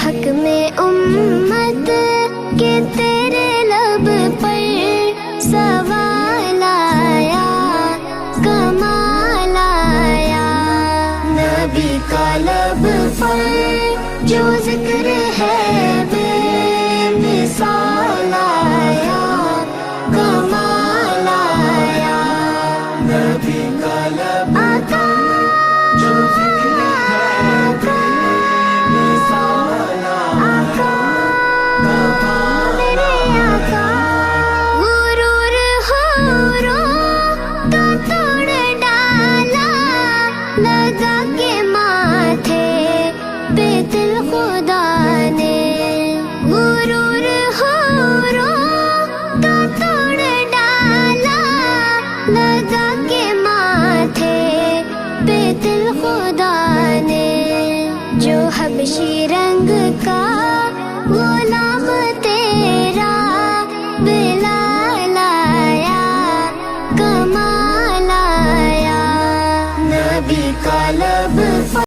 حق میں امت کے تیرے لب پر سوال آیا، کمال آیا۔ نبی کا لب پر جو ذکر ہے